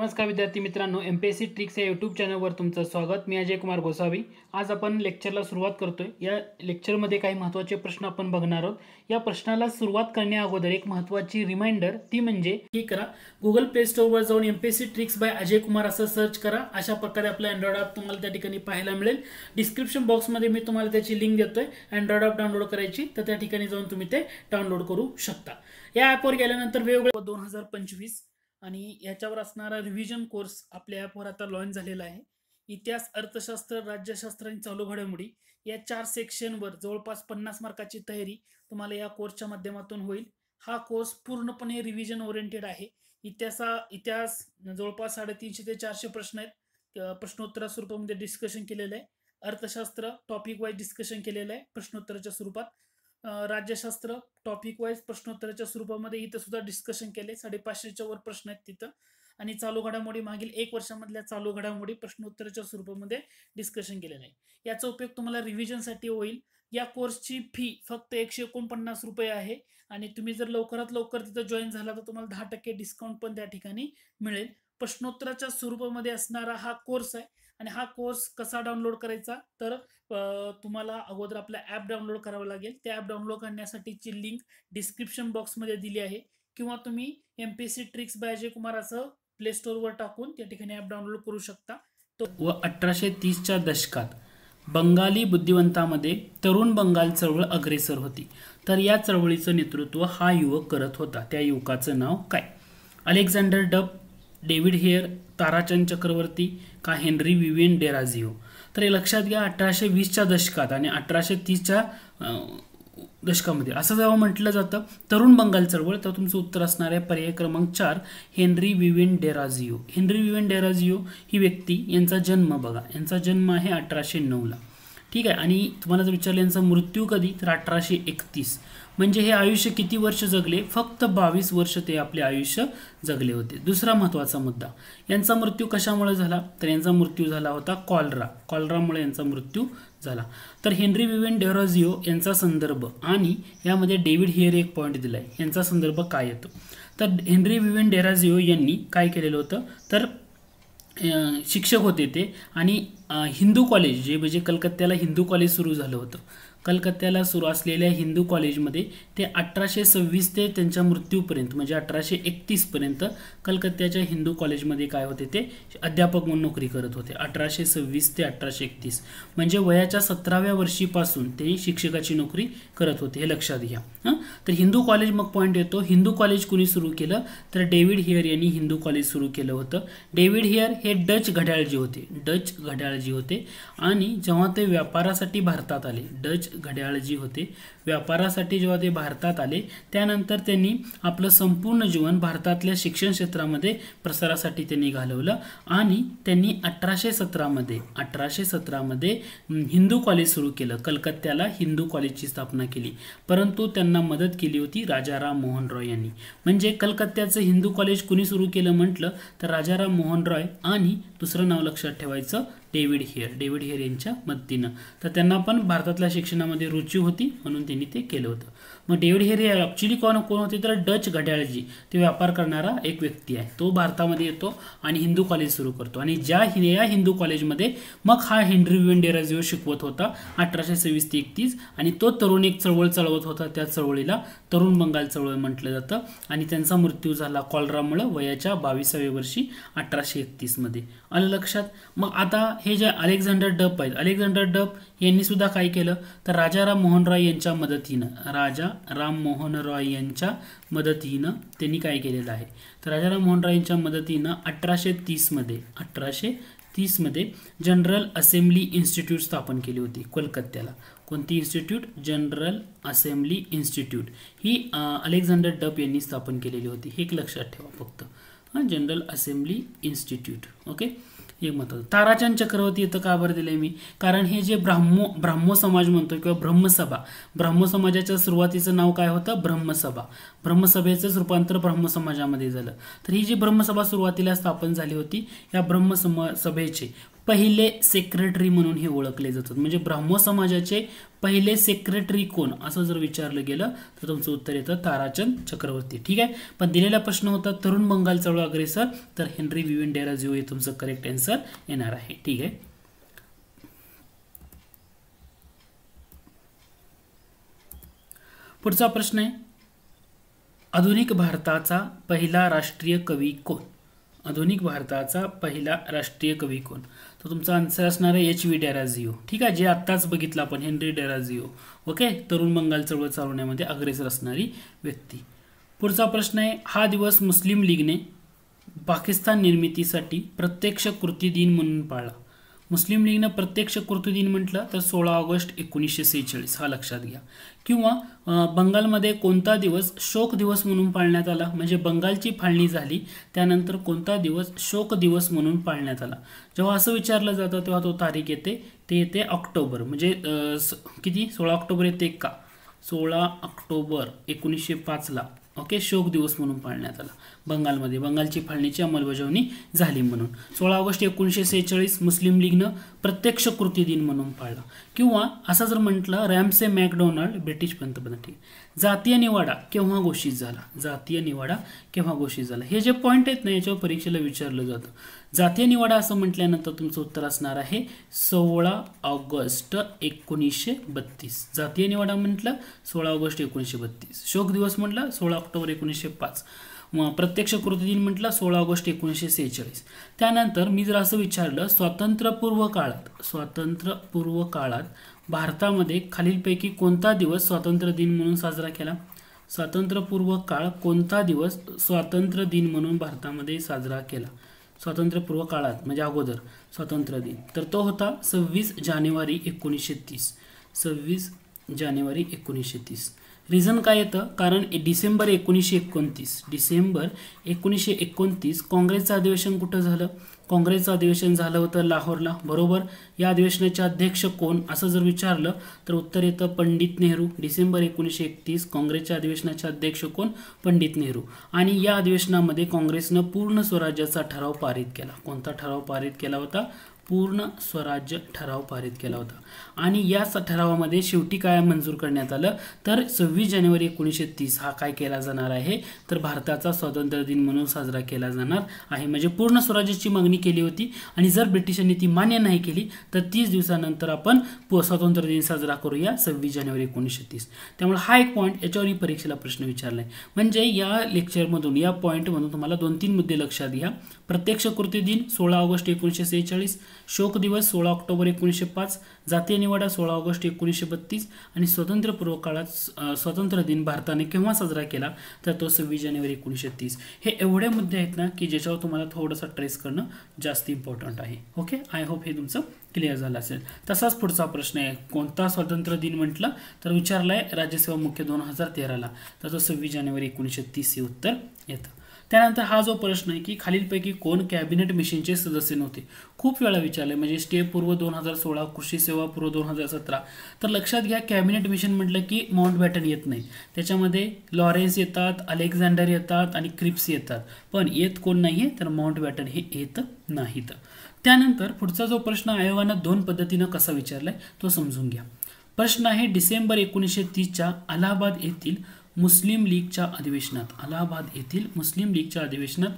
नमस्कार विद्यार्थी मित्रांनो, एमपीएससी ट्रिक्स या यूट्यूब चॅनलवर तुमचं स्वागत। मी अजय कुमार गोसावी। आज आपण लेक्चरला सुरुवात करतोय। या लेक्चरमध्ये काही महत्त्वाचे प्रश्न आपण बघणार आहोत। या प्रश्नाला सुरुवात करण्याअगोदर एक महत्त्वाची रिमाइंडर, ती म्हणजे की करा गुगल प्ले स्टोअरवर जाऊन MPSC tricks bye Ajay Kumar असं सर्च करा। अशा प्रकारे आपला अँड्रॉइड ॲप तुम्हाला त्या ठिकाणी पाहायला मिळेल। डिस्क्रिप्शन बॉक्समध्ये मी तुम्हाला त्याची लिंक देतोय, अँड्रॉइड ॲप डाउनलोड करायची, तर त्या ठिकाणी जाऊन तुम्ही ते डाउनलोड करू शकता। या ॲपवर गेल्यानंतर वेगवेगळे 2025 आणि याच्यावर असणारा रिव्हिजन कोर्स आपल्या ॲपवर आता लॉन्च झालेला आहे। इतिहास, अर्थशास्त्र, राज्यशास्त्र आणि चालू घडामोडी या 4 सेक्शनवर जवळपास 50 मार्काची तयारी तुम्हाला या कोर्सच्या माध्यमातून होईल। हा कोर्स पूर्णपणे रिव्हिजन ओरिएंटेड आहे। इतिहास जवळपास 350 ते 400 प्रश्न आहेत, प्रश्नोत्तर स्वरूपामध्ये डिस्कशन केलेलं आहे। अर्थशास्त्र टॉपिक वाईज डिस्कशन केलेलं आहे प्रश्नोत्तराच्या स्वरूपात। राज्यशास्त्र टॉपिक वाईज प्रश्नोत्तराच्या स्वरूपामध्ये इथं सुद्धा डिस्कशन केले, 550च्या वर प्रश्न आहेत तिथं। आणि चालू घडामोडी मागील 1 वर्षामधल्या चालू घडामोडी प्रश्नोत्तराच्या स्वरूपामध्ये डिस्कशन केलेलं आहे। याचा उपयोग तुम्हाला रिव्हिजनसाठी होईल। या कोर्सची फी फक्त 149 रुपये आहे आणि तुम्ही जर लवकरात लवकर तिथं जॉईन झाला तर तुम्हाला 10% डिस्काउंट पण त्या ठिकाणी मिळेल। प्रश्नोत्तराच्या स्वरूपामध्ये असणारा हा कोर्स आहे आणि हा कोर्स कसा डाउनलोड करायचा, तर तुम्हाला अगोदर आपला ॲप डाउनलोड करावं लागेल। त्या ॲप डाउनलोड करण्यासाठीची लिंक डिस्क्रिप्शन बॉक्समध्ये दिली आहे, किंवा तुम्ही MPSC tricks bye Ajay Kumar असं प्ले स्टोअरवर टाकून त्या ठिकाणी ॲप डाउनलोड करू शकता। व 1830च्या दशकात बंगाली बुद्धिवंतांमध्ये तरुण बंगाल चळवळ अग्रेसर होती, तर या चळवळीचं नेतृत्व हा युवक करत होता। त्या युवकाचं नाव काय? अलेक्झांडर डब, डेव्हिड हेयर, ताराचंद चक्रवर्ती का हेनरी विवियन डेराजिओ? तर हे लक्षात घ्या, 1820च्या दशकात आणि 1830च्या दशकामध्ये असं जेव्हा म्हटलं जातं तरुण बंगाल चळवळ, तर तुमचं उत्तर असणार आहे पर्याय क्रमांक 4 हेनरी विवियन डेराजिओ। हेनरी विवियन डेराजिओ ही व्यक्ती, यांचा जन्म बघा, यांचा जन्म आहे 1809ला, ठीक आहे। आणि तुम्हाला जर विचारलं यांचा मृत्यू कधी, तर 1831। म्हणजे हे आयुष्य किती वर्ष जगले? फक्त 22 वर्ष ते आपले आयुष्य जगले होते। दुसरा महत्त्वाचा मुद्दा, यांचा मृत्यू कशामुळे झाला, तर यांचा मृत्यू झाला होता कॉलरामुळे यांचा मृत्यू झाला। तर हेनरी विवियन डेराजिओ यांचा संदर्भ, आणि यामध्ये डेव्हिड हेयर एक पॉईंट दिलाय, यांचा संदर्भ काय येतो? तर हेनरी विवियन डेराजिओ यांनी काय केलेलं होतं, तर शिक्षक होते ते, आणि हिंदू कॉलेज जे म्हणजे कलकत्त्याला हिंदू कॉलेज सुरू झालं होतं, कलकत्त्याला सुरू असलेल्या हिंदू कॉलेजमध्ये ते 1826 ते त्यांच्या मृत्यूपर्यंत म्हणजे 1831 पर्यंत कलकत्त्याच्या हिंदू कॉलेजमध्ये काय होते, ते अध्यापक म्हणून नोकरी करत होते। 1826 ते 1831 म्हणजे वयाच्या 17व्या वर्षीपासून ते शिक्षकाची नोकरी करत होते, हे लक्षात घ्या। तर हिंदू कॉलेज मग पॉईंट येतो, हिंदू कॉलेज कुणी सुरू केलं, तर डेव्हिड हेयर यांनी हिंदू कॉलेज सुरू केलं होतं। डेव्हिड हेयर हे डच घड्याळजी होते, आणि जेव्हा ते व्यापारासाठी भारतात आले, डच घड्याळजी होते, व्यापारासाठी जेव्हा ते भारतात आले, त्यानंतर त्यांनी आपलं संपूर्ण जीवन भारतातल्या शिक्षण क्षेत्रामध्ये प्रसारासाठी त्यांनी घालवलं, आणि त्यांनी 1817 मध्ये हिंदू कॉलेज सुरू केलं, कलकत्त्याला हिंदू कॉलेजची स्थापना केली। परंतु त्यांना मदत केली होती राजाराम मोहन रॉय यांनी। म्हणजे कलकत्त्याचं हिंदू कॉलेज कुणी सुरू केलं म्हटलं, तर राजाराम मोहन रॉय, आणि दुसरं नाव लक्षात ठेवायचं डेव्हिड हेयर यांच्या मदतीनं। तर त्यांना पण भारतातल्या शिक्षणामध्ये रुची होती, म्हणून त्यांनी ते केलं होतं। मग डेव्हिड हेयर हे ॲक्च्युली कोण होते, तर डच घड्याळजी, ते व्यापार करणारा एक व्यक्ती आहे, तो भारतामध्ये येतो आणि हिंदू कॉलेज सुरू करतो। आणि या हिंदू कॉलेजमध्ये मग हा हेनरी विवियन डेराजिओ शिकवत होता 1826 ते 31, आणि तो तरुण एक चळवळ चालवत होता, त्या चळवळीला तरुण बंगाल चळवळ म्हटलं जातं। आणि त्यांचा मृत्यू झाला कॉलरामुळे वयाच्या 22व्या वर्षी 1831 मध्ये। आलं लक्षात? मग आता हे जे अलेक्झांडर डब आहेत, अलेक्झांडर डब यांनी सुद्धा काय केलं, तर राजाराम मोहन रॉय यांच्या मदतीनं त्यांनी काय केलेलं आहे, तर राजाराम मोहन रॉय यांच्या मदतीनं 1830 मध्ये जनरल असेंब्ली इन्स्टिट्यूट स्थापन केली होती कलकत्त्याला। कोणती इन्स्टिट्यूट? जनरल असेंब्ली इन्स्टिट्यूट ही अलेक्झांडर डब यांनी स्थापन केलेली होती, हे एक लक्षात ठेवा फक्त, जनरल असेंब्ली इन्स्टिट्यूट। ओके, एक महत्त्वाचं। ताराचंद चक्रवर्ती इथं का बरं दिलंय मी, कारण हे जे ब्राह्मो समाज म्हणतो किंवा ब्रह्मसभा, ब्राह्मो समाजाच्या सुरुवातीचं नाव काय होतं, ब्रह्मसभेचं रूपांतर ब्राह्मो समाजामध्ये झालं। तर ही जी ब्रह्मसभा सुरुवातीला स्थापन झाली होती, या ब्रह्मसभेचे पहिले सेक्रेटरी म्हणून हे ओळखले जातात. म्हणजे ब्राह्मो समाजाचे पहिले सेक्रेटरी कोण असं जर विचारलं गेलं तर तुमचं उत्तर येतं ताराचंद चक्रवर्ती. ठीक आहे. पण दिलेला प्रश्न होता तरुण बंगाल चळवळ अग्रेसर, तर हेनरी विवियन डेराजिओ हे तुमचं करेक्ट आन्सर येणार आहे. ठीक आहे. पुढचा प्रश्न आहे, आधुनिक भारताचा पहिला राष्ट्रीय कवी कोण? आधुनिक भारताचा पहिला राष्ट्रीय कवी कोण? तर तुमचा आन्सर असणार आहे एच.व्ही. डेराजिओ. ठीक आहे. जे आत्ताच बघितलं आपण, हेनरी डेराजिओ. ओके. तरुण बंगाल चळवळ चालवण्यामध्ये अग्रेसर असणारी व्यक्ती. पुढचा प्रश्न आहे, हा दिवस मुस्लिम लीगने पाकिस्तान निर्मितीसाठी प्रत्यक्ष कृती दिन म्हणून पाळला. मुस्लिम लीगनं प्रत्यक्ष कृती दिन म्हटलं तर 16 ऑगस्ट 1946 हा लक्षात घ्या. किंवा बंगालमध्ये कोणता दिवस शोक दिवस म्हणून पाळण्यात आला, म्हणजे बंगालची फाळणी झाली त्यानंतर कोणता दिवस शोक दिवस म्हणून पाळण्यात आला. जेव्हा असं विचारलं जातं तेव्हा तो तारीख येते, ते येते ऑक्टोबर. म्हणजे किती 16 ऑक्टोबर येते का? 16 ऑक्टोबर 1905 ओके शोक दिवस म्हणून पाळण्यात आला बंगालमध्ये, बंगालची फाळणीची अंमलबजावणी झाली म्हणून. 16 ऑगस्ट 1946 मुस्लिम लीगनं प्रत्यक्ष कृती दिन म्हणून पाळला. किंवा असं जर म्हटलं, रॅमसे मॅकडोनाल्ड ब्रिटिश पंतप्रधान. ठीक. जातीय निवाडा केव्हा घोषित झाला? जातीय निवाडा केव्हा घोषित झाला? हे जे पॉईंट आहेत ना याच्यावर परीक्षेला विचारलं जातं. जातीय निवाडा असं म्हटल्यानंतर तुमचं उत्तर असणार आहे 16 ऑगस्ट 1932. जातीय निवाडा म्हटलं 16 ऑगस्ट 1932. शोक दिवस म्हटलं 16 ऑक्टोबर 1905. प्रत्यक्ष कृती दिन म्हटलं 16 ऑगस्ट 1946. त्यानंतर मी जर असं विचारलं, स्वातंत्र्यपूर्व काळात भारतामध्ये खालीलपैकी कोणता दिवस स्वातंत्र्य दिन म्हणून साजरा केला? स्वातंत्र्यपूर्व काळ कोणता दिवस स्वातंत्र्य दिन म्हणून भारतामध्ये साजरा केला? स्वातंत्र्यपूर्व काळात म्हणजे अगोदर स्वातंत्र्य दिन, तर तो होता 26 जानेवारी 1930. 26 जानेवारी 1930. रिझन काय येतं? कारण डिसेंबर 1929 काँग्रेसचं अधिवेशन कुठं झालं? काँग्रेसचं अधिवेशन झालं होतं लाहोरला. बरोबर. या अधिवेशनाचे अध्यक्ष कोण असं जर विचारलं तर उत्तर येतं पंडित नेहरू. डिसेंबर 1931 काँग्रेसच्या अधिवेशनाचे अध्यक्ष कोण? पंडित नेहरू. आणि या अधिवेशनामध्ये काँग्रेसनं पूर्ण स्वराज्याचा ठराव पारित केला. कोणता ठराव पारित केला होता? पूर्ण स्वराज्य ठराव पारित केला होता. आणि या ठरावामध्ये शेवटी काय मंजूर करण्यात आलं तर 26 जानेवारी 1930 हा काय केला जाणार आहे तर भारताचा स्वातंत्र्य दिन म्हणून साजरा केला जाणार आहे. म्हणजे पूर्ण स्वराज्याची मागणी केली होती आणि जर ब्रिटिशांनी ती मान्य नाही केली तर 30 दिवसानंतर आपण स्वातंत्र्य दिन साजरा करूया 26 जानेवारी 1930. त्यामुळे हा एक पॉईंट याच्यावरही परीक्षेला प्रश्न विचारलाय. म्हणजे या लेक्चरमधून या पॉईंटमधून तुम्हाला 2-3 मुद्दे लक्षात घ्या. प्रत्यक्ष कृती दिन 16 ऑगस्ट 1946, शोक दिवस 16 ऑक्टोबर 1905, जातीय निवाडा 16 ऑगस्ट 1932 आणि स्वातंत्र्यपूर्व काळात स्वातंत्र्य दिन भारताने केव्हा साजरा केला तर तो 26 जानेवारी 1930. हे एवढे मुद्दे आहेत ना की ज्याच्यावर तुम्हाला थोडंसं ट्रेस करणं जास्त इम्पॉर्टंट आहे. ओके. आय होप हे तुमचं क्लिअर झालं असेल. तसाच पुढचा प्रश्न आहे, कोणता स्वातंत्र्य दिन म्हटलं तर विचारलाय राज्यसेवा मुख्य 2013ला, तर तो 26 जानेवारी 1930 हे उत्तर येतं. त्यानंतर हा जो प्रश्न आहे की खालीलपैकी कोण कॅबिनेट मिशनचे सदस्य नव्हते? खूप वेळा विचारले. म्हणजे स्टे पूर्व 2016, कृषी सेवा पूर्व 2017. तर लक्षात घ्या, कॅबिनेट मिशन म्हटलं की माउंटबॅटन येत नाही, त्याच्यामध्ये लॉरेन्स येतात, अलेक्झांडर येतात आणि क्रिप्स येतात, पण येत कोण नाहीये तर माउंटबॅटन हे येत नाहीत. त्यानंतर पुढचा जो प्रश्न आयोगानं 2 पद्धतीनं कसा विचारलाय तो समजून घ्या. प्रश्न आहे, डिसेंबर 1930च्या अलाहाबाद येथील मुस्लिम लीगच्या अधिवेशनात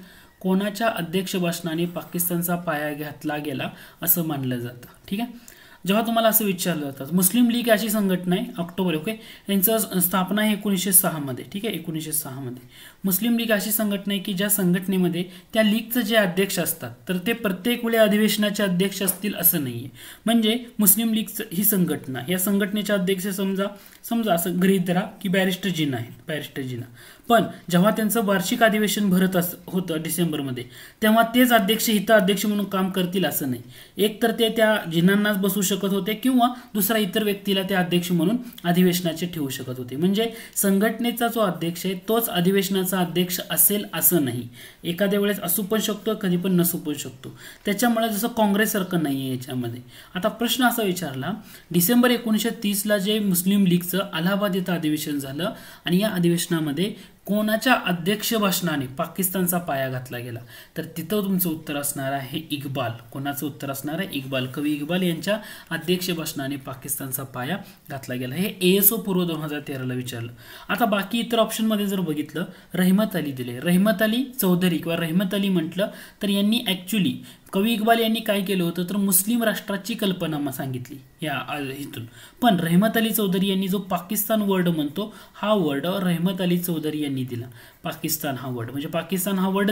कोणाच्या अध्यक्ष भाषणाने पाकिस्तानचा पाया घातला गेला असं मानलं जातं. ठीक आहे. जेव्हा तुम्हाला असं विचारलं जातं, मुस्लिम लीग अशी संघटना आहे ऑक्टोबर, ओके, यांचं स्थापना आहे 1906 मध्ये. ठीक आहे. 1906 मध्ये मुस्लिम लीग अशी संघटना आहे की ज्या संघटनेमध्ये त्या लीगचे जे अध्यक्ष असतात तर ते प्रत्येक वेळी अधिवेशनाचे अध्यक्ष असतील असं नाहीये. म्हणजे मुस्लिम लीग ही संघटना, या संघटनेचे अध्यक्ष समजा असं गृहीत धरा की बॅरिस्टर जिना आहेत, बॅरिस्टर जिना. पण जेव्हा त्यांचं वार्षिक अधिवेशन भरत होतं डिसेंबरमध्ये, तेव्हा तेच अध्यक्ष हित अध्यक्ष म्हणून काम करतील असं नाही. एक तर ते त्या जिनांनाच बसू शकत होते किंवा दुसरा इतर व्यक्तीला ते अध्यक्ष म्हणून अधिवेशनाचे ठेवू शकत होते. म्हणजे संघटनेचा जो अध्यक्ष आहे तोच अधिवेशनाचा अध्यक्ष असेल असं नाही. एखाद्या वेळेस असू पण शकतो, कधी पण नसू पण शकतो. त्याच्यामुळे जसं काँग्रेससारखं नाही आहे याच्यामध्ये. आता प्रश्न असा विचारला, डिसेंबर 1930ला जे मुस्लिम लीगचं अलाहाबाद इथं अधिवेशन झालं आणि या अधिवेशनामध्ये कोणाच्या अध्यक्ष भाषणाने पाकिस्तानचा पाया घातला गेला? तर तिथं तुमचं उत्तर असणार आहे इक्बाल. कोणाचं उत्तर असणार आहे? इक्बाल. कवी इक्बाल यांच्या अध्यक्ष भाषणाने पाकिस्तानचा पाया घातला गेला. हे ASO पूर्व 2013ला विचारलं. आता बाकी इतर ऑप्शनमध्ये जर बघितलं, रहमत अली दिले. रहमत अली चौधरी किंवा रहमत अली म्हटलं तर यांनी ॲक्च्युली कवी इक्बाल यांनी काय केलं होतं तर मुस्लिम राष्ट्राची कल्पना सांगितली या इथून. पण रहमत अली चौधरी यांनी जो पाकिस्तान वर्ड म्हणतो हा वर्ड रहमत अली चौधरी यांनी दिला. पाकिस्तान हा वर्ड म्हणजे पाकिस्तान हा वर्ड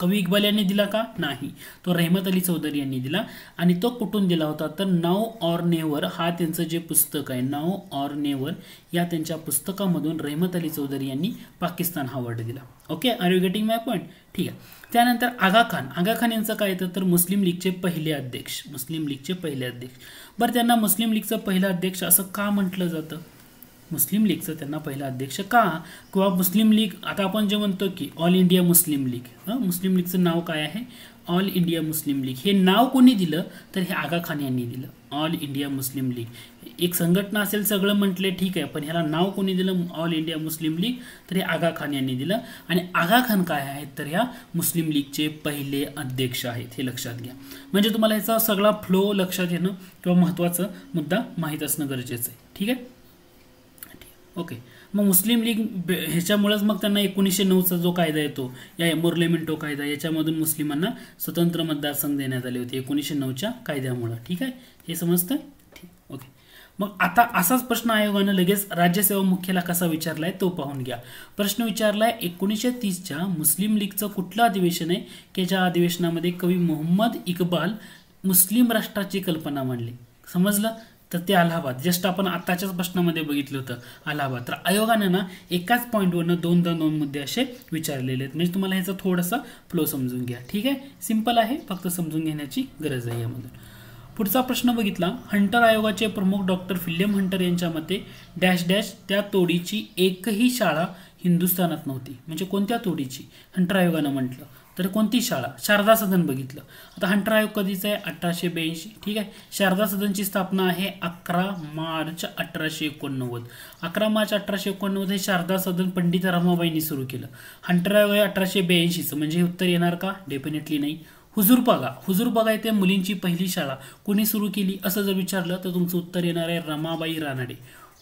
कवी इक्बाल यांनी दिला का? नाही, तो रहमत अली चौधरी यांनी दिला. आणि तो कुठून दिला होता तर नाव और नेवर हा त्यांचं जे पुस्तक आहे, नाव और नेवर या त्यांच्या पुस्तकामधून रहमत अली चौधरी यांनी पाकिस्तान हा वर्ड दिला. Okay, are you getting my point? ठीक आहे. त्यानंतर आगा खान यांचं काय येतं तर मुस्लिम लीगचे पहिले अध्यक्ष. मुस्लिम लीगचे पहिले अध्यक्ष. बरं, त्यांना मुस्लिम लीगचं पहिलं अध्यक्ष असं का म्हटलं जातं? मुस्लिम लीगचं त्यांना पहिला अध्यक्ष का? किंवा मुस्लिम लीग आता आपण जे म्हणतो की ऑल इंडिया मुस्लिम लीग, मुस्लिम लीगचं नाव काय आहे? All India Muslim league. हे नाव कोणी दिलं तर हे आगा खान यांनी दिलं. ऑल इंडिया मुस्लिम लीग एक संघटना असेल सगळं म्हटले ठीक आहे, पण ह्याला नाव कोणी दिलं ऑल इंडिया मुस्लिम लीग तर हे आगा खान यांनी दिलं. आणि आगा खान काय आहेत तर ह्या मुस्लिम लीगचे पहिले अध्यक्ष आहेत, हे लक्षात घ्या. म्हणजे तुम्हाला ह्याचा सगळा फ्लो लक्षात येणं किंवा महत्त्वाचा मुद्दा माहीत असणं गरजेचं आहे. ठीक आहे. ओके, मग मुस्लिम लीग ह्याच्यामुळेच मग त्यांना 1909चा जो कायदा येतो या मोर्लेमेंटो कायदा याच्यामधून मुस्लिमांना स्वतंत्र मतदारसंघ देण्यात आले होते 1909च्या कायद्यामुळे. ठीक आहे, हे समजतं? ठीक. ओके, मग आता असाच प्रश्न आयोगानं लगेच राज्यसेवा मुख्याला कसा विचारलाय तो पाहून घ्या. प्रश्न विचारलाय 1930च्या मुस्लिम लीगचं कुठलं अधिवेशन आहे की ज्या अधिवेशनामध्ये कवी मोहम्मद इक्बाल मुस्लिम राष्ट्राची कल्पना मांडली? समजलं? तर ते अलाहाबाद. जस्ट आपण आताच्याच प्रश्नामध्ये बघितलं होतं अलाहाबाद. तर आयोगाने ना एकाच पॉईंटवरनं दोन मुद्दे असे विचारलेले आहेत. म्हणजे तुम्हाला ह्याचा थोडासा फ्लो समजून घ्या. ठीक आहे, सिंपल आहे, फक्त समजून घेण्याची गरज आहे यामधून. पुढचा प्रश्न बघितला, हंटर आयोगाचे प्रमुख डॉक्टर फिल्यम हंटर यांच्या मते डॅश डॅश त्या तोडीची एकही शाळा हिंदुस्थानात नव्हती. म्हणजे कोणत्या तोडीची? हंटर आयोगानं म्हटलं तर कोणती शाळा? शारदा सदन बघितलं. आता हंटर आयोग कधीचा आहे? 1882. ठीक आहे. शारदा सदनची स्थापना आहे 11 मार्च 1889. 11 मार्च 1889 हे शारदा सदन पंडित रमाबाईंनी सुरू केलं. हंटर आयोग आहे 1882चं. म्हणजे हे उत्तर येणार का? डेफिनेटली नाही. हुजूरपागा येथे मुलींची पहिली शाळा कोणी सुरू केली असं जर विचारलं तर तुमचं उत्तर येणार आहे रमाबाई रानडे.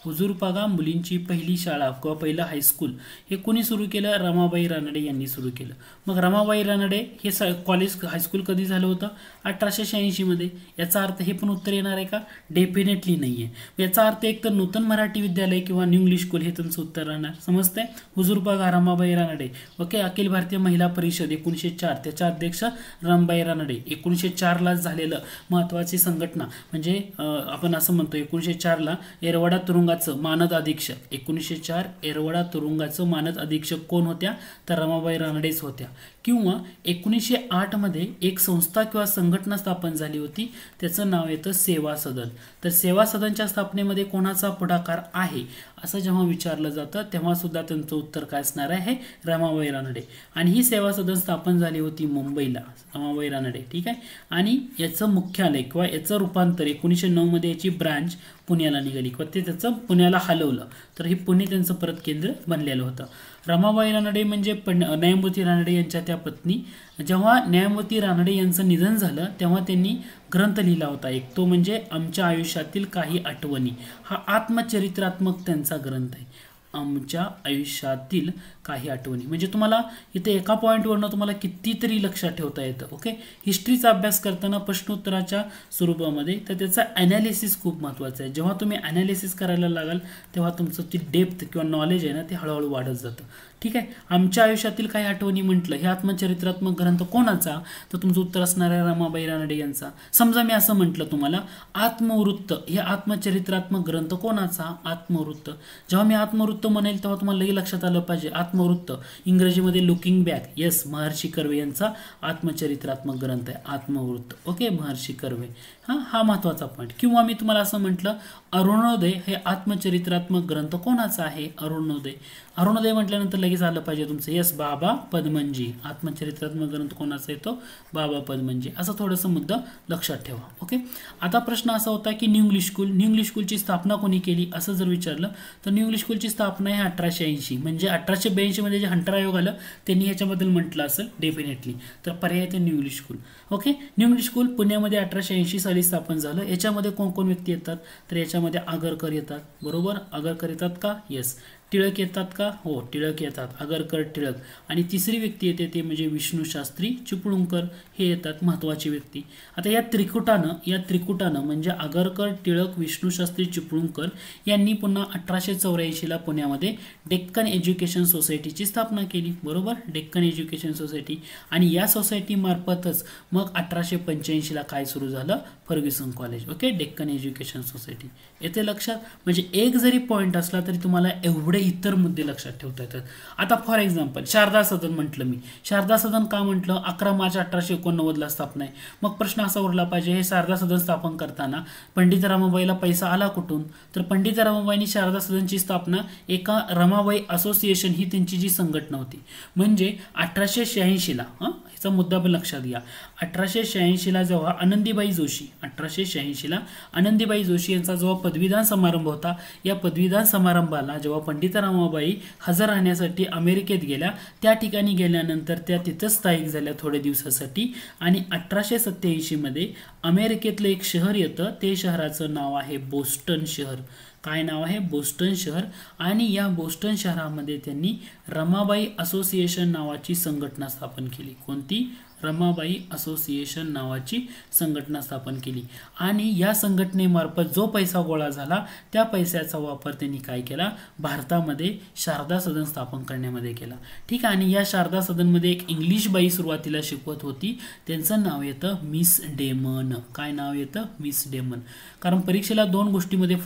हुजूरपागा मुलींची पहिली शाळा किंवा पहिलं हायस्कूल हे कोणी सुरू केलं? रमाबाई रानडे यांनी सुरू केलं. मग रमाबाई रानडे हे कॉलेज हायस्कूल कधी झालं होतं? 1886 मध्ये. याचा अर्थ हे पण उत्तर येणार आहे का? डेफिनेटली नाही आहे. याचा अर्थ एक तर नूतन मराठी विद्यालय किंवा न्यू इंग्लिश स्कूल हे तुमचं उत्तर राहणार. समजतंय? हुजूरपागा रमाबाई रानडे. ओके, अखिल भारतीय महिला परिषद 1904 त्याच्या अध्यक्ष रमाबाई रानडे. 1904ला झालेलं महत्त्वाची संघटना म्हणजे आपण असं म्हणतो 1904ला येरवडा तुरुंगाचं मानद अधीक्षक 1904 येरवडा तुरुंगाचं मानद अधीक्षक कोण होत्या? तर रमाबाई रानडेच होत्या. किंवा 1908 मध्ये एक संस्था किंवा संघटना स्थापन झाली होती, त्याचं नाव येतं सेवा सदन. तर सेवा सदनच्या स्थापनेमध्ये कोणाचा पुढाकार आहे असं जेव्हा विचारलं जातं तेव्हा सुद्धा त्यांचं उत्तर काय असणार आहे? रमाबाई रानडे. आणि ही सेवा सदन स्थापन झाली होती मुंबईला, रमाबाई रानडे. ठीक आहे. आणि याचं मुख्यालय किंवा याचं रूपांतर 1909 मध्ये याची ब्रांच पुण्याला निघाली किंवा ते त्याचं पुण्याला हलवलं. तर हे पुणे त्यांचं परत केंद्र बनलेलं होतं. रमाबाई रानडे म्हणजे न्यायमूर्ती रानडे यांच्या त्या पत्नी. जेव्हा न्यायमूर्ती रानडे यांचं निधन झालं तेव्हा त्यांनी ग्रंथ लिहिला होता एक, तो म्हणजे आमच्या आयुष्यातील काही आठवणी. हा आत्मचरित्रात्मक त्यांचा ग्रंथ आहे. आमच्या आयुष्यातील काही आठवणी. म्हणजे तुम्हाला इथे एका पॉईंटवरनं तुम्हाला कितीतरी लक्षात ठेवता येतं. ओके, हिस्ट्रीचा अभ्यास करताना प्रश्नोत्तराच्या स्वरूपामध्ये तर त्याचा ॲनालिसिस खूप महत्त्वाचं आहे. जेव्हा तुम्ही ॲनालिसिस करायला लागाल तेव्हा तुमचं ती डेप्थ किंवा नॉलेज आहे ना ते हळूहळू वाढत जातं. ठीक आहे. आमच्या आयुष्यातील काही आठवणी म्हटलं हे आत्मचरित्रात्मक ग्रंथ कोणाचा? तर तुमचं उत्तर असणार आहे रमाबाई रानडे यांचा. समजा मी असं म्हटलं तुम्हाला आत्मवृत्त हे आत्मचरित्रात्मक ग्रंथ कोणाचा? आत्मवृत्त. जेव्हा मी आत्मवृत्त म्हणेल तेव्हा तुम्हाला लगेच लक्षात आलं पाहिजे आत्मवृत्त इंग्रजीमध्ये looking back. Yes, Maharshi Karve यांचा आत्मचरित्रात्मक ग्रंथ आहे आत्मवृत्त. ओके, महर्षी कर्वे. हा महत्त्वाचा पॉईंट. किंवा मी तुम्हाला असं म्हटलं अरुणोदय हे आत्मचरित्रात्मक ग्रंथ कोणाचा आहे? अरुणोदय. अरुणोदय म्हटल्यानंतर लगेच आलं पाहिजे तुमचं येस बाबा पदमनजी. आत्मचरित्रात्मक ग्रंथ कोणाचा येतो? बाबा पदमनजी. असं थोडंसं मुद्दा लक्षात ठेवा. ओके, आता प्रश्न असा होता की न्यू इंग्लिश स्कूलची स्थापना कोणी केली असं जर विचारलं तर न्यू इंग्लिश स्कूलची स्थापना स्थापना आहे 1880, म्हणजे 1882 मध्ये जे हंटर आयोग आलं त्यांनी ह्याच्याबद्दल म्हटलं असेल डेफिनेटली. तर पर्याय ते new English school. Okay, new English school पुण्यामध्ये 1880 साली स्थापन झालं. याच्यामध्ये कोण कोण व्यक्ती येतात, तर याच्यामध्ये आगरकर येतात. बरोबर, आगरकर येतात का, येस. टिळक येतात का, हो टिळक येतात, आगरकर टिळक. आणि तिसरी व्यक्ती येते ते म्हणजे विष्णू शास्त्री चिपळूणकर, हे येतात महत्त्वाची व्यक्ती. आता या त्रिकुटानं म्हणजे आगरकर टिळक विष्णू शास्त्री चिपळूणकर यांनी पुन्हा 1884ला पुण्यामध्ये डेक्कन एज्युकेशन सोसायटीची स्थापना केली. बरोबर, डेक्कन एज्युकेशन सोसायटी. आणि या सोसायटी मार्फतच मग 1885ला काय सुरू झालं, Fergusson college. Okay, Deccan education society. येते लक्षात, म्हणजे एक जरी पॉईंट असला तरी तुम्हाला एवढे इतर मुद्दे लक्षात ठेवता येतात. आता फॉर एक्झाम्पल शारदा सदन म्हटलं मी, शारदा सदन का म्हटलं, 11 मार्च 1889ला स्थापना आहे. मग प्रश्न असा उरला पाहिजे, हे शारदा सदन स्थापन करताना पंडित रमाबाईला पैसा आला कुठून, तर पंडित रमाबाईंनी शारदा सदनची स्थापना एका रमाबाई असोसिएशन ही त्यांची जी संघटना होती, म्हणजे 1886ला, ह्याचा मुद्दा पण लक्षात घ्या, 1886ला जेव्हा आनंदीबाई जोशी, 1886ला आनंदीबाई जोशी यांचा जेव्हा पदवीदान समारंभ होता, या पदवीदान समारंभाला जेव्हा पंडित रमाबाई हजर राहण्यासाठी अमेरिकेत गेल्या, त्या ठिकाणी गेल्यानंतर त्या तिथं स्थायिक झाल्या थोड्या दिवसासाठी. आणि 1887 मध्ये अमेरिकेतलं एक शहर येतं, ते शहराचं नाव आहे बोस्टन शहर. काय नाव आहे, बोस्टन शहर. आणि या बोस्टन शहरामध्ये त्यांनी रमाबाई असोसिएशन नावाची संघटना स्थापन केली. कोणती, रमाबाई असोसिएशन नावाची संघटना स्थापन केली. आणि या संघटनेमार्फत जो पैसा गोळा झाला त्या पैशाचा वापर त्यांनी काय केला, भारतामध्ये शारदा सदन स्थापन करण्यामध्ये केला. ठीक आहे. आणि या शारदा सदनमध्ये एक इंग्लिश बाई सुरुवातीला शिकवत होती, त्यांचं नाव येतं मिस डेमन. काय नाव येतं, मिस डेमन. कारण परीक्षेला दोन गोष्टीमध्ये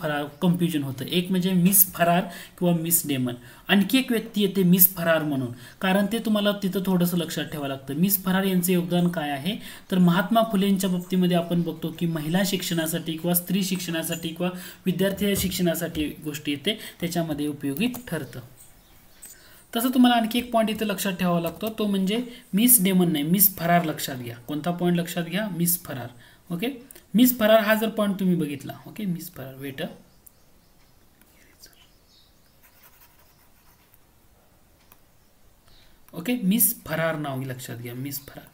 कन्फ्युजन होतं, एक म्हणजे मिस फरार किंवा मिस डेमन. आणखी एक व्यक्ती येते मिस फरार म्हणून, कारण ते तुम्हाला तिथं थोडंसं लक्षात ठेवावं लागतं. मिस फरार यांचं योगदान काय आहे, तर महात्मा फुलेंच्या बाबतीमध्ये आपण बघतो की महिला शिक्षणासाठी किंवा स्त्री शिक्षणासाठी किंवा विद्यार्थी शिक्षणासाठी गोष्टी येते, त्याच्यामध्ये उपयोगी ठरतं. तसं तुम्हाला आणखी एक पॉईंट इथं लक्षात ठेवावा लागतो, तो म्हणजे मिस डेमन नाही, मिस फरार लक्षात घ्या. कोणता पॉईंट लक्षात घ्या, मिस फरार. ओके, मिस फरार हा जर पॉईंट तुम्ही बघितला, ओके, मिस फरार, वेट, ओके, मिस फरार नाव लक्षात घ्या, मिस फरार.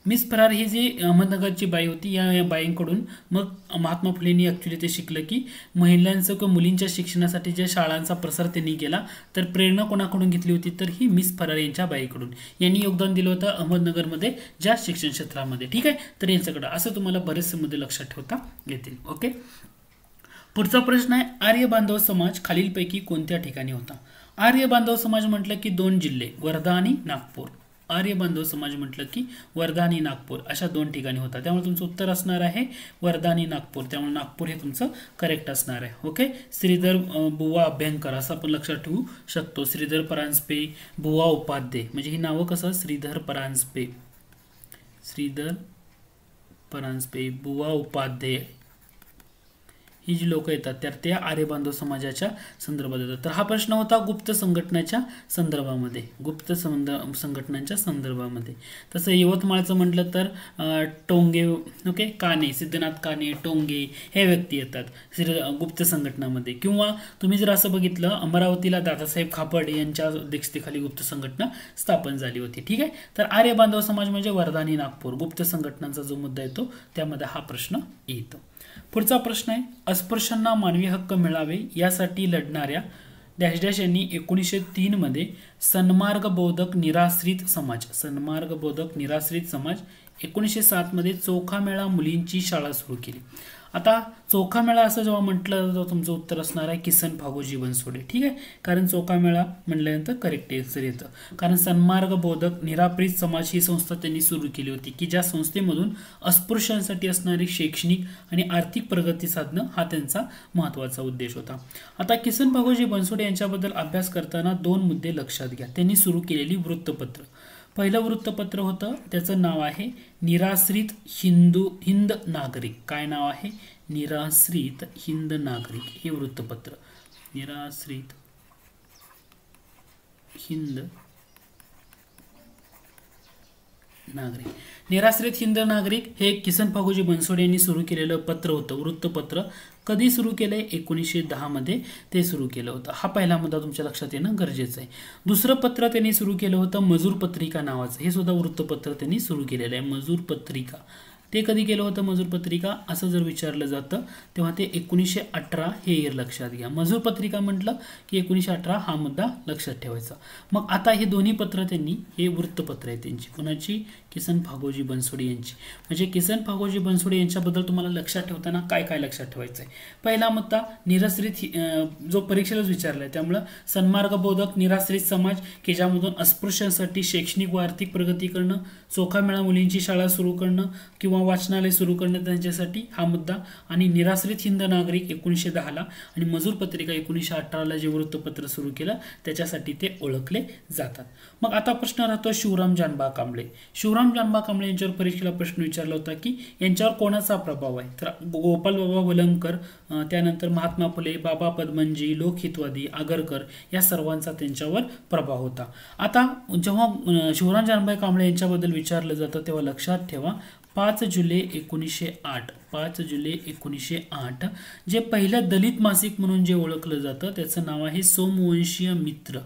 मिस फरार ही जी अहमदनगरची बाई होती, या बाईंकडून मग महात्मा फुलेंनी ॲक्च्युली ते शिकलं की महिलांचं किंवा मुलींच्या शिक्षणासाठी ज्या शाळांचा प्रसार त्यांनी केला, तर प्रेरणा कोणाकडून घेतली होती, तर ही मिस फरार यांच्या बाईकडून. यांनी योगदान दिलं होतं अहमदनगरमध्ये ज्या शिक्षण क्षेत्रामध्ये. ठीक आहे, तर यांच्याकडं असं तुम्हाला बरेचसे मुद्दे लक्षात ठेवता येतील. ओके, पुढचा प्रश्न आहे, आर्य बांधव समाज खालीलपैकी कोणत्या ठिकाणी होता. आर्य बांधव समाज म्हटलं की दोन जिल्हे, वर्धा आणि नागपूर. आर्य बांधव समाज म्हटलं की वर्धा आणि नागपूर अशा दोन ठिकाणी होता, त्यामुळे तुमचं उत्तर असणार आहे वर्धा आणि नागपूर. त्यामुळे नागपूर हे तुमचं करेक्ट असणार आहे. ओके, श्रीधर बुवा अभ्यंकर असं आपण लक्षात ठेवू शकतो. श्रीधर परांजपे, बुवा उपाध्ये, म्हणजे ही नावं कसं, श्रीधर परांजपे, श्रीधर परांजपे, बुवा उपाध्ये, ही जी लोक येतात तर ते आर्य बांधव समाजाच्या संदर्भात येतात. तर हा प्रश्न होता गुप्त संघटनाच्या संदर्भामध्ये, गुप्त संघटनांच्या संदर्भामध्ये. तसं यवतमाळचं म्हटलं तर टोंगे, ओके, काने, सिद्धनाथ काने, टोंगे हे व्यक्ती येतात गुप्त संघटनामध्ये. किंवा तुम्ही जर असं बघितलं, अमरावतीला दादासाहेब खापर्डे यांच्या अध्यक्षतेखाली गुप्त संघटना स्थापन झाली होती. ठीक आहे, तर आर्य बांधव समाज म्हणजे वर्धा आणि नागपूर, गुप्त संघटनांचा जो मुद्दा येतो त्यामध्ये हा प्रश्न येतो. पुढचा प्रश्न आहे, अस्पृश्यांना मानवी हक्क मिळावे यासाठी लढणाऱ्या डॅश डॅश यांनी 1903 मध्ये सन्मार्ग बोधक निराश्रित समाज, सन्मार्ग बोधक निराश्रित समाज, 1907 मध्ये चोखामेळा मुलींची शाळा सुरू केली. आता चोखामेळा असं जेव्हा म्हटलं तर तुमचं उत्तर असणार आहे किसन फागोजी बनसोडे. ठीक आहे, कारण चोखामेळा म्हटल्यानंतर करेक्ट आन्सर येतं. कारण सन्मार्ग बोधक निराश्रित समाज ही संस्था त्यांनी सुरू केली होती की ज्या संस्थेमधून अस्पृश्यांसाठी असणारी शैक्षणिक आणि आर्थिक प्रगती साधणं हा त्यांचा महत्त्वाचा उद्देश होता. आता किसन फागोजी बनसोडे यांच्याबद्दल अभ्यास करताना दोन मुद्दे लक्षात घ्या. त्यांनी सुरू केलेली वृत्तपत्र, पहिलं वृत्तपत्र होतं त्याचं नाव आहे निराश्रित हिंद नागरिक. काय नाव आहे, निराश्रित हिंद नागरिक हे वृत्तपत्र, निराश्रित हिंद नागरिक. निराश्रित हिंद नागरिक हे किसन फागोजी बनसोडे यांनी सुरू केलेलं पत्र होतं, वृत्तपत्र. कधी सुरू केलंय? 1910 मध्ये ते सुरू केलं होतं. हा पहिला मुद्दा तुमच्या लक्षात येणं गरजेचं आहे. दुसरं पत्र त्यांनी सुरू केलं होतं मजूर पत्रिका नावाचं. हे सुद्धा वृत्तपत्र त्यांनी सुरू केलेलं आहे, मजूर पत्रिका. ते कधी केलं होतं मजूर पत्रिका असं जर विचारलं जातं तेव्हा ते 1918 हे इयर लक्षात घ्या. मजूर पत्रिका म्हटलं की 1918 हा मुद्दा लक्षात ठेवायचा. मग आता हे दोन्ही पत्र त्यांनी, हे वृत्तपत्र आहे त्यांची, कुणाची? किसन फागोजी बनसोडे यांची. म्हणजे किसन फागोजी बनसोडे यांच्याबद्दल तुम्हाला लक्षात ठेवताना काय काय लक्षात ठेवायचं आहे? पहिला मुद्दा निराश्रित, जो परीक्षेलाच विचारला आहे, त्यामुळं सन्मार्ग बोधक निराश्रित समाज की ज्यामधून अस्पृश्यांसाठी शैक्षणिक व आर्थिक प्रगती करणं, चोखामेळा मुलींची शाळा सुरू करणं किंवा वाचनालय सुरू करणं त्यांच्यासाठी हा मुद्दा. आणि निराश्रित हिंद नागरिक 1910 ला आणि मजूर पत्रिका 1918 ला जे वृत्तपत्र सुरू केलं त्याच्यासाठी ते ओळखले जातात. मग आता प्रश्न राहतो शिवराम जानबा कांबळे. शिवराम जानबा कांबळे यांच्यावर परीक्षेला प्रश्न विचारला होता की यांच्यावर कोणाचा प्रभाव आहे? तर गोपाल बाबा वलंगकर, त्यानंतर महात्मा फुले, बाबा पदमनजी, लोकहितवादी, आगरकर या सर्वांचा त्यांच्यावर प्रभाव होता. आता जेव्हा शिवराम जानबा कांबळे यांच्याबद्दल विचारलं जातं तेव्हा लक्षात ठेवा 5 जुलै 1908, 5 जुलै 1908 जे पहिलं दलित मासिक म्हणून जे ओळखलं जातं त्याचं नाव आहे सोमवंशीय मित्र.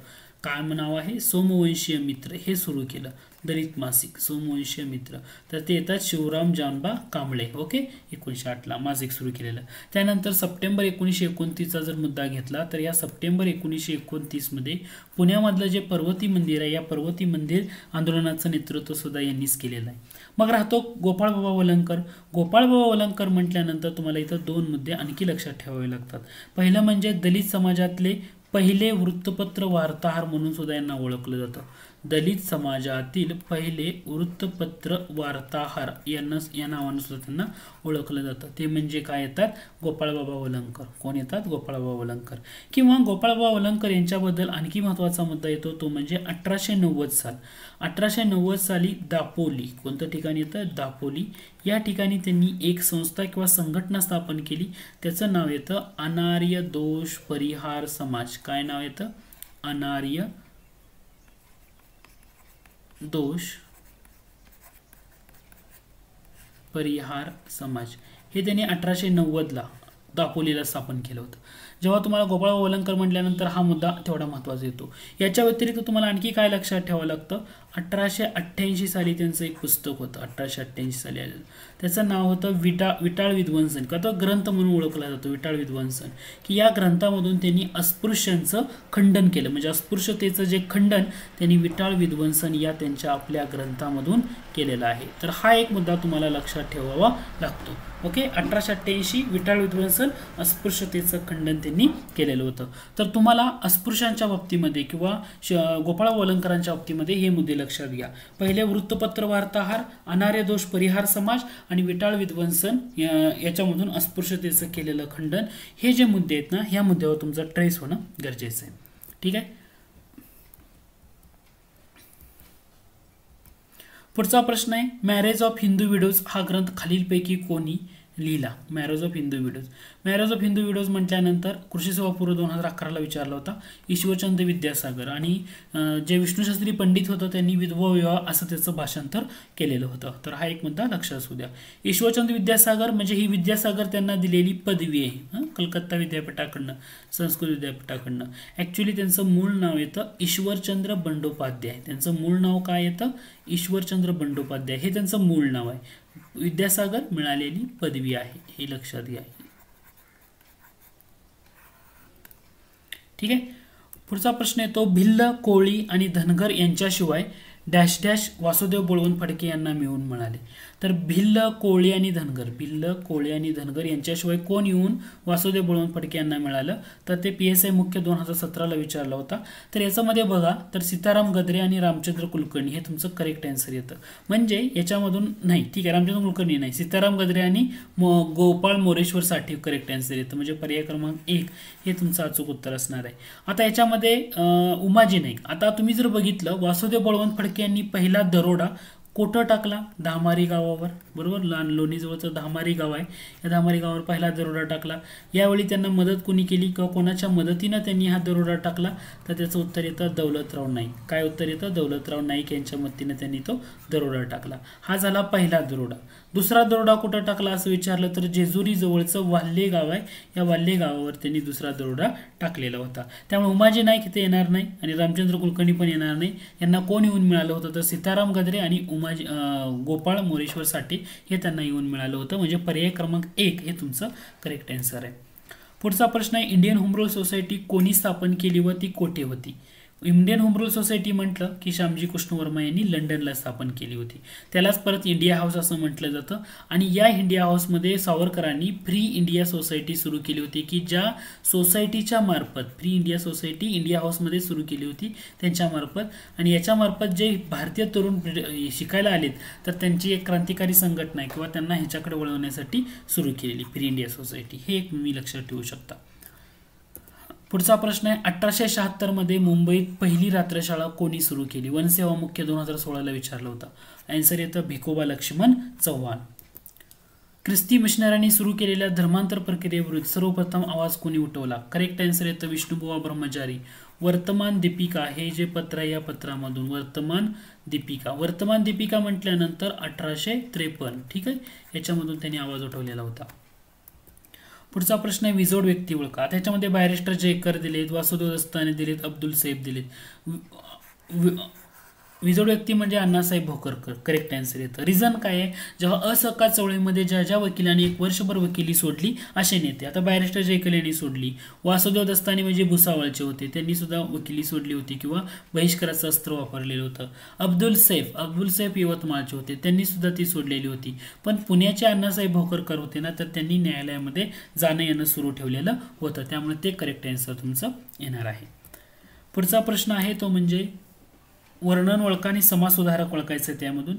काय नाव आहे? सोमवंशीय मित्र. हे सुरू केलं दलित मासिक सोमवंशीय मित्र. तर ते येतात शिवराम जानबा कांबळे. ओके, 1908 ला मासिक सुरू केलेलं. त्यानंतर सप्टेंबर 1929 जर मुद्दा घेतला तर या सप्टेंबर 1929 मध्ये पुण्यामधलं जे पर्वती मंदिर आहे, या पर्वती मंदिर आंदोलनाचं नेतृत्व सुद्धा यांनीच केलेलं आहे. मग राहतो गोपाळबाबा वलंगकर. गोपाळबाबा वलंगकर म्हटल्यानंतर तुम्हाला इथं दोन मुद्दे आणखी लक्षात ठेवावे लागतात. पहिलं म्हणजे दलित समाजातले पहिले वृत्तपत्र वार्ताहर म्हणून सुद्धा यांना ओळखलं जातं. दलित समाजातील पहिले वृत्तपत्र वार्ताहर या नावानं सुद्धा त्यांना ओळखलं जातं. ते म्हणजे काय येतात? गोपाळबाबा वलंगकर. कोण येतात? गोपाळबाबा वलंगकर. किंवा गोपाळबाबा वलंगकर यांच्याबद्दल आणखी महत्त्वाचा मुद्दा येतो तो म्हणजे 1890 साल. 1890 साली दापोली, कोणत्या ठिकाणी येतं? दापोली या ठिकाणी त्यांनी एक संस्था किंवा संघटना स्थापन केली. त्याचं नाव येतं अनार्य दोष परिहार समाज. काय नाव येतं? अनार्य दोष परिहार समाज. हे त्यांनी 1890 ला दापोलीला स्थापन केलं होतं. जेव्हा तुम्हाला गोपाळबाबा वलंगकर म्हटल्यानंतर हा मुद्दा तेवढा महत्त्वाचा येतो. याच्या व्यतिरिक्त तुम्हाला आणखी काय लक्षात ठेवावं लागतं? 1888 साली त्यांचं एक पुस्तक होतं. 1888 साली आलेलं. त्याचं नाव होतं विटाळ विध्वंसन, का तो ग्रंथ म्हणून ओळखला जातो विटाळ विध्वंसन. की या ग्रंथामधून त्यांनी अस्पृश्यांचं खंडन केलं. म्हणजे अस्पृश्यतेचं जे खंडन त्यांनी विटाळ विध्वंसन या त्यांच्या आपल्या ग्रंथामधून केलेला आहे. तर हा एक मुद्दा तुम्हाला लक्षात ठेवावा लागतो. ओके, 1888 विटाळ विध्वंसन, अस्पृश्यतेचं खंडन त्यांनी केलेलं होतं. तर तुम्हाला अस्पृश्यांच्या बाबतीमध्ये किंवा गोपाळबाबा वलंगकरांच्या बाबतीमध्ये हे मुद्दे लक्षात घ्या. पहिले वृत्तपत्र वार्ताहर, अनार्य दोष परिहार समाज आणि विटाळ विध्वंसन याच्यामधून अस्पृश्यतेचं केलेलं खंडन, हे जे मुद्दे आहेत ना, ह्या मुद्द्यावर तुमचं ट्रेस होणं गरजेचं आहे. ठीक आहे. पुढचा प्रश्न आहे मॅरेज ऑफ हिंदू विडोज हा ग्रंथ खालीलपैकी कोणी लिहिला? Marriage of Hindu widows. Marriage of Hindu widows म्हटल्यानंतर कृषी सेवा पूर्व 2011 ला विचारला होता. ईश्वरचंद्र विद्यासागर आणि जे विष्णुशास्त्री पंडित होतं त्यांनी विधवा विवाह असं त्याचं भाषांतर केलेलं होतं. तर हा एक मुद्दा लक्षात असू द्या. ईश्वरचंद्र विद्यासागर म्हणजे ही विद्यासागर त्यांना दिलेली पदवी आहे कलकत्ता विद्यापीठाकडनं, संस्कृत विद्यापीठाकडनं. ॲक्च्युली त्यांचं मूळ नाव येतं ईश्वरचंद्र बंडोपाध्याय. त्यांचं मूळ नाव काय येतं? ईश्वरचंद्र बंडोपाध्याय हे त्यांचं मूळ नाव आहे. विद्यासागर मिळालेली पदवी आहे, हे लक्षात घ्या. ठीक आहे. पुढचा प्रश्न येतो भिल्ल, कोळी आणि धनगर यांच्याशिवाय डॅश डॅश वासुदेव बळवंत फडके यांना मिळून मिळाले. तर भिल्ल, कोळी आणि धनगर, भिल्ल, कोळी आणि धनगर यांच्याशिवाय कोण येऊन वासुदेव बळवंत फडके यांना मिळालं? तर ते PSI मुख्य 2017 ला विचारला होता. तर याच्यामध्ये बघा तर सीताराम गद्रे आणि रामचंद्र कुलकर्णी हे तुमचं करेक्ट आन्सर येतं. म्हणजे याच्यामधून नाही, ठीक आहे, रामचंद्र कुलकर्णी नाही, सीताराम गद्रे आणि गोपाळ मोरेश्वर साठी करेक्ट आन्सर येतं. म्हणजे पर्याय क्रमांक 1 हे तुमचं अचूक उत्तर असणार आहे. आता याच्यामध्ये उमाजी नाईक. आता तुम्ही जर बघितलं वासुदेव बळवंत फडके यांनी पहिला दरोडा कुठं टाकला? धामारी गावावर, बरोबर. लोणीजवळचं धामारी गाव आहे, या धामारी गावावर पहिला दरोडा टाकला. यावेळी त्यांना मदत कोणी केली किंवा कोणाच्या मदतीनं त्यांनी हा दरोडा टाकला? तर त्याचं उत्तर येतं दौलतराव नाईक. काय उत्तर येतं? दौलतराव नाईक यांच्या मदतीनं त्यांनी तो दरोडा टाकला. हा झाला पहिला दरोडा. दुसरा दरोडा कुठं टाकला असं विचारलं तर जेजुरी जवळचं वाल्हे गाव आहे, या वाल्हे गावावर त्यांनी दुसरा दरोडा टाकलेला होता. त्यामुळे उमाजी नाईक इथे येणार नाही आणि रामचंद्र कुलकर्णी पण येणार नाही. यांना कोण येऊन मिळालं होतं? तर सीताराम गद्रे आणि गोपाळ मोरेश्वर साठे हे त्यांना येऊन मिळालं होतं. म्हणजे पर्याय क्रमांक 1 हे तुमचं करेक्ट आन्सर आहे. पुढचा प्रश्न आहे, इंडियन होम रूल सोसायटी कोणी स्थापन केली व ती कोठे होती? इंडियन होम रूल सोसायटी म्हटलं की श्यामजी कृष्ण वर्मा यांनी लंडनला स्थापन केली होती. त्यालाच परत इंडिया हाऊस असं म्हटलं जातं. आणि या इंडिया हाऊसमध्ये सावरकरांनी फ्री इंडिया सोसायटी सुरू केली होती, की ज्या सोसायटीच्या मार्फत फ्री इंडिया सोसायटी इंडिया हाऊसमध्ये सुरू केली होती त्यांच्या मार्फत. आणि याच्या मार्फत जे भारतीय तरुण शिकायला आलेत तर त्यांची एक क्रांतिकारी संघटना आहे किंवा त्यांना ह्याच्याकडे वळवण्यासाठी सुरू केलेली फ्री इंडिया सोसायटी, हे एक मी लक्षात ठेवू शकता. पुढचा प्रश्न आहे, 1876 मध्ये मुंबईत पहिली रात्रशाळा कोणी सुरू केली? वनसेवा मुख्य 2016ला विचारलं होतं. आन्सर येतं भिकोबा लक्ष्मण चव्हाण. ख्रिस्ती मिशनऱ्यांनी सुरू केलेल्या धर्मांतर प्रक्रियेविरुद्ध सर्वप्रथम आवाज कोणी उठवला? करेक्ट आन्सर येतं विष्णुबुवा ब्रह्मचारी. वर्तमान दीपिका हे जे पत्र आहे, या पत्रामधून वर्तमान दीपिका म्हटल्यानंतर 1853, ठीक आहे, याच्यामधून त्यांनी आवाज उठवलेला होता. पुढचा प्रश्न आहे, विजोड व्यक्ती ओळखा. त्याच्यामध्ये बॅरिस्टर जयकर दिलेत, वासुदेव दस्ताने दिलेत, अब्दुल सैफ दिलेत. विजोड व्यक्ती म्हणजे अण्णासाहेब भोकरकर. करेक्ट आन्सर येतं. रिझन काय आहे? जेव्हा असहकार चळवळीमध्ये ज्या वकिलांनी एक वर्षभर वकिली सोडली असे नेते. आता बॅरिस्टर जयकर यांनी सोडली. वासुदेव दस्ताने म्हणजे भुसावळचे होते, त्यांनी सुद्धा वकिली सोडली होती किंवा बहिष्काराचं अस्त्र वापरलेलं होतं. अब्दुल सैफ यवतमाळचे होते, त्यांनी सुद्धा ती सोडलेली होती. पण पुण्याचे अण्णासाहेब भोकरकर होते ना, तर त्यांनी न्यायालयामध्ये जाणं येणं सुरू ठेवलेलं होतं. त्यामुळे ते करेक्ट आन्सर तुमचं येणार आहे. पुढचा प्रश्न आहे तो म्हणजे वर्णन ओळखा आणि समाजसुधारक ओळखायचं. त्यामधून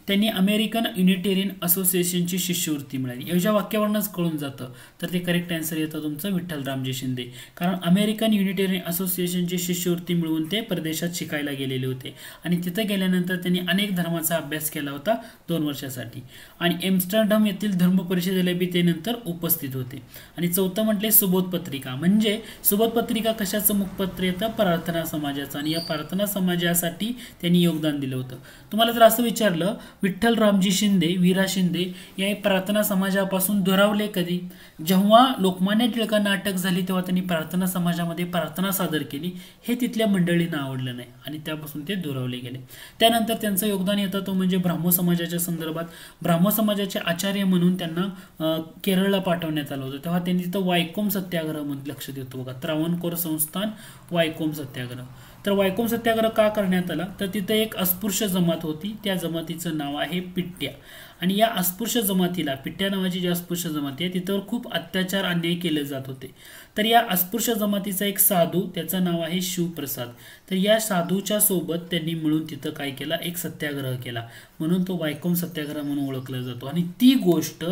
त्यांनी अमेरिकन युनिटेरियन असोसिएशनची शिष्यवृत्ती मिळाली. या ज्या वाक्यावरूनच कळून जातं तर ते करेक्ट आन्सर येतं तुमचं विठ्ठल रामजी शिंदे. कारण अमेरिकन युनिटेरियन असोसिएशनची शिष्यवृत्ती मिळवून ते परदेशात शिकायला गेलेले होते आणि तिथे गेल्यानंतर त्यांनी अनेक धर्माचा अभ्यास केला होता 2 वर्षासाठी. आणि एम्स्टरडम येथील धर्म परिषदेला बी ते नंतर उपस्थित होते. आणि चौथं म्हटले सुबोध पत्रिका. म्हणजे सुबोध पत्रिका कशाचं मुखपत्र येतं? प्रार्थना समाजाचं. आणि या प्रार्थना समाजासाठी त्यांनी योगदान दिलं होतं. तुम्हाला जर असं विचारलं विठ्ठल रामजी शिंदे, वीरा शिंदे या प्रार्थना समाजापासून दुरावले कधी? जेव्हा लोकमान्य टिळकांना अटक झाली तेव्हा त्यांनी प्रार्थना समाजामध्ये प्रार्थना सादर केली. हे तिथल्या मंडळींना आवडलं नाही आणि त्यापासून ते दुरावले गेले. त्यानंतर त्यांचं योगदान येतं तो म्हणजे ब्राह्मो समाजाच्या संदर्भात. ब्राह्मो समाजाचे आचार्य म्हणून त्यांना केरळला पाठवण्यात आलं होतं. तेव्हा त्यांनी तिथं वायकोम सत्याग्रह म्हणून लक्षात येतो बघा. त्रावणकोर संस्थान वायकोम सत्याग्रह. तर वायकोम सत्याग्रह का करण्यात आला? तर तिथे एक अस्पृश्य जमात होती, त्या जमातीचं नाव आहे पिट्ट्या. आणि या अस्पृश्य जमातीला, पिट्ट्या नावाची जी अस्पृश्य जमाती आहे तिथं खूप अत्याचार अन्याय केले जात होते. तर या अस्पृश्य जमातीचा एक साधू, त्याचं नाव आहे शिवप्रसाद. तर या साधूच्या सोबत त्यांनी मिळून तिथं काय केला? एक सत्याग्रह केला, म्हणून तो वायकोम सत्याग्रह म्हणून ओळखला जातो. आणि ती गोष्ट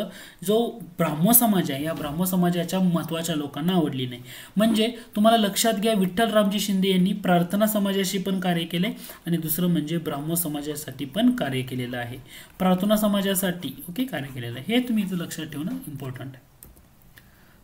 जो ब्राह्मो समाज आहे, या ब्राह्मो समाजाच्या महत्त्वाच्या लोकांना आवडली नाही. म्हणजे तुम्हाला लक्षात घ्या, विठ्ठल रामजी शिंदे यांनी प्रार्थना समाजाशी पण कार्य केले आणि दुसरं म्हणजे ब्राह्मो समाजासाठी पण कार्य केलेलं आहे. प्रार्थना समाजासाठी ओके कार्य केलेलं आहे, हे तुम्ही इथं लक्षात ठेवणं इम्पॉर्टंट आहे.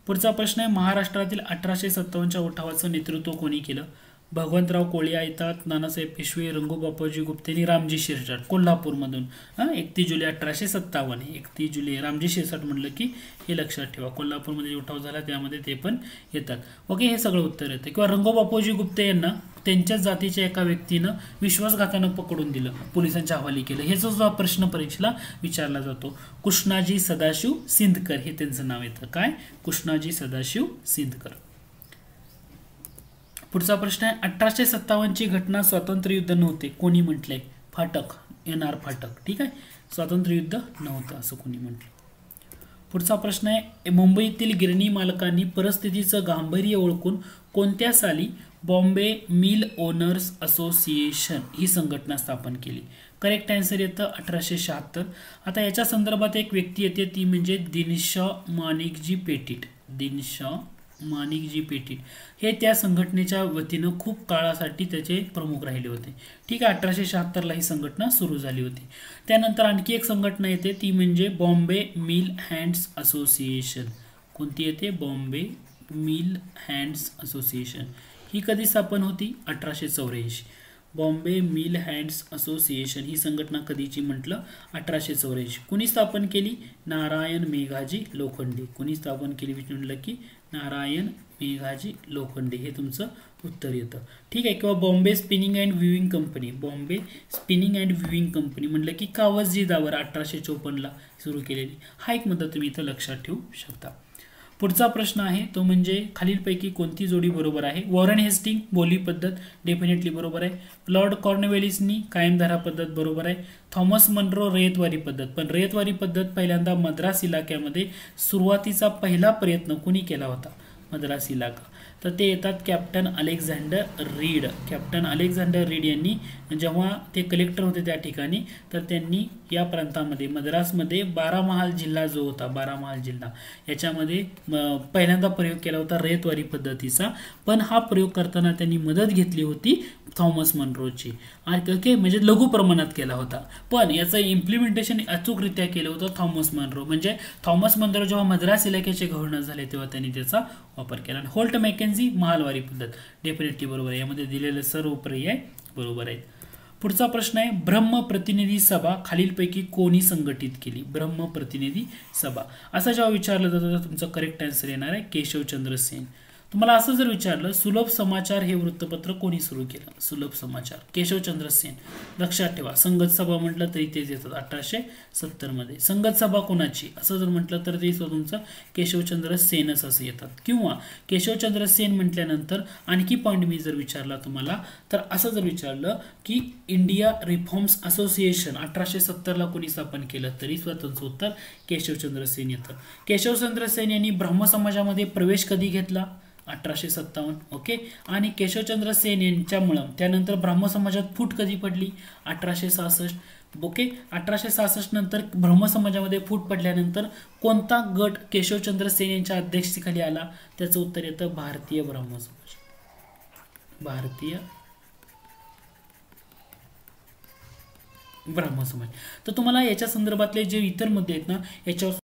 पुढचा प्रश्न आहे, महाराष्ट्रातील 1857च्या उठावाचं नेतृत्व कोणी केलं? भगवंतराव कोळी येतात, नानासाहेब पेशवे, रंगो बापूजी गुप्ते आणि रामजी शिरसाट कोल्हापूरमधून. 31 जुलै 1857. 31 जुलै रामजी शिरसाट म्हणलं की हे लक्षात ठेवा. कोल्हापूरमध्ये उठाव झाला त्यामध्ये ते पण येतात. ओके, हे सगळं उत्तर येतं. किंवा रंगो बापूजी गुप्ते यांना त्यांच्याच जातीच्या एका व्यक्तीनं विश्वासघातानं पकडून दिलं, पोलिसांच्या हवाली केलं. हे जो प्रश्न परीक्षेला विचारला जातो. कृष्णाजी सदाशिव सिंदकर हे त्यांचं नाव येतं. काय? कृष्णाजी सदाशिव सिंदकर. पुढचा प्रश्न आहे, 1857ची घटना स्वातंत्र्य युद्ध नव्हते कोणी म्हटलंय? फाटक, NR फाटक. ठीक आहे, स्वातंत्र्य युद्ध नव्हतं असं कोणी म्हटलं. पुढचा प्रश्न आहे, मुंबईतील गिरणी मालकांनी परिस्थितीचं गांभीर्य ओळखून कोणत्या साली बॉम्बे मिल ओनर्स असोसिएशन ही संघटना स्थापन केली? करेक्ट आन्सर येतं 1876. आता याच्या संदर्भात एक व्यक्ती येते ती म्हणजे दिनशॉ माणिकजी पेटीट. दिनशॉ माणिकजी पेटीट हे त्या संघटनेच्या वतीनं खूप काळासाठी त्याचे प्रमुख राहिले होते. ठीक आहे, 1876ला ही संघटना सुरू झाली होती. त्यानंतर आणखी एक संघटना येते, ती म्हणजे बॉम्बे मिल हँड्स असोसिएशन. कोणती येते? Bombay mill hands association. ही कधी स्थापन होती? 1884. बॉम्बे मिल हँड्स असोसिएशन ही संघटना कधीची म्हटलं? 1884. कुणी स्थापन केली? नारायण मेघाजी लोखंडे. कुणी स्थापन केली म्हटलं की नारायण मेघाजी लोखंडे. हे तुमचं उत्तर येतं. ठीक आहे. किंवा Bombay spinning and weaving company. Bombay spinning and weaving company म्हटलं की कावसजी दावर 1854ला सुरू केलेली. हा एक मुद्दा तुम्ही इथं लक्षात ठेवू शकता. पुढचा प्रश्न आहे तो म्हणजे खालीलपैकी कोणती जोडी बरोबर आहे? वॉरेन हेस्टिंग बोली पद्धत डेफिनेटली बरोबर आहे. लॉर्ड कॉर्नवेलिसनी कायमधारा पद्धत बरोबर आहे. थॉमस मनरो रयतवारी पद्धत. पण रयतवारी पद्धत पहिल्यांदा मद्रास इलाक्यामध्ये सुरुवातीचा पहिला प्रयत्न कुणी केला होता? मद्रास इलाका. तर ते येतात captain Alexander read. Captain Alexander read यांनी जेव्हा ते कलेक्टर होते त्या ठिकाणी, तर त्यांनी या प्रांतामध्ये मद्रासमध्ये बारामहाल जिल्हा जो होता, बारामहाल जिल्हा याच्यामध्ये पहिल्यांदा प्रयोग केला होता रयतवारी पद्धतीचा. पण हा प्रयोग करताना त्यांनी मदत घेतली होती थॉमस मनरोची. ओके, म्हणजे लघु प्रमाणात केला होता, पण याचं इम्प्लिमेंटेशन अचूकरित्या केलं होतं थॉमस मनरो. म्हणजे थॉमस मनरो जेव्हा मद्रास इलाक्याचे गव्हर्नर झाले तेव्हा त्यांनी त्याचा वापर केला. होल्ट मॅकेन्झी महालवारी पद्धत डेफिनेटली बरोबर आहे. यामध्ये दिलेले सर्व पर्याय बरोबर आहेत. पुढचा प्रश्न आहे, ब्रह्म प्रतिनिधी सभा खालीलपैकी कोणी संघटित केली? ब्रह्म प्रतिनिधी सभा असं जेव्हा विचारलं जातं तर तुमचं करेक्ट आन्सर येणार आहे केशवचंद्र सेन. तुम्हाला असं जर विचारलं सुलभ समाचार हे वृत्तपत्र कोणी सुरू केलं? सुलभ समाचार केशवचंद्र सेन. लक्षात ठेवा, संगत सभा म्हटलं तरी तेच येतात 1870 मध्ये. संगत सभा कोणाची असं जर म्हटलं तर ते तुमचं केशवचंद्र सेनच असं येतात. किंवा केशवचंद्र सेन म्हटल्यानंतर आणखी पॉईंट मी जर विचारला तुम्हाला, तर असं जर विचारलं की इंडिया रिफॉर्म्स असोसिएशन 1870ला कोणी स्थापन केलं तरी स्वतंत्र उत्तर केशवचंद्र सेन येतं. केशवचंद्र सेन यांनी ब्रह्म समाजामध्ये प्रवेश कधी घेतला? 1857. ओके. आणि केशवचंद्र सेन यांच्यामुळं त्यानंतर ब्राह्म समाजात फूट कधी पडली? 1866. ओके. 1866 नंतर ब्रह्म समाजामध्ये फूट पडल्यानंतर कोणता गट केशवचंद्र सेन यांच्या अध्यक्षतेखाली आला? त्याचं उत्तर येतं भारतीय ब्रह्म समाज. भारतीय ब्रह्म समाज. तर तुम्हाला याच्या संदर्भातले जे इतर मुद्दे आहेत ना याच्यावर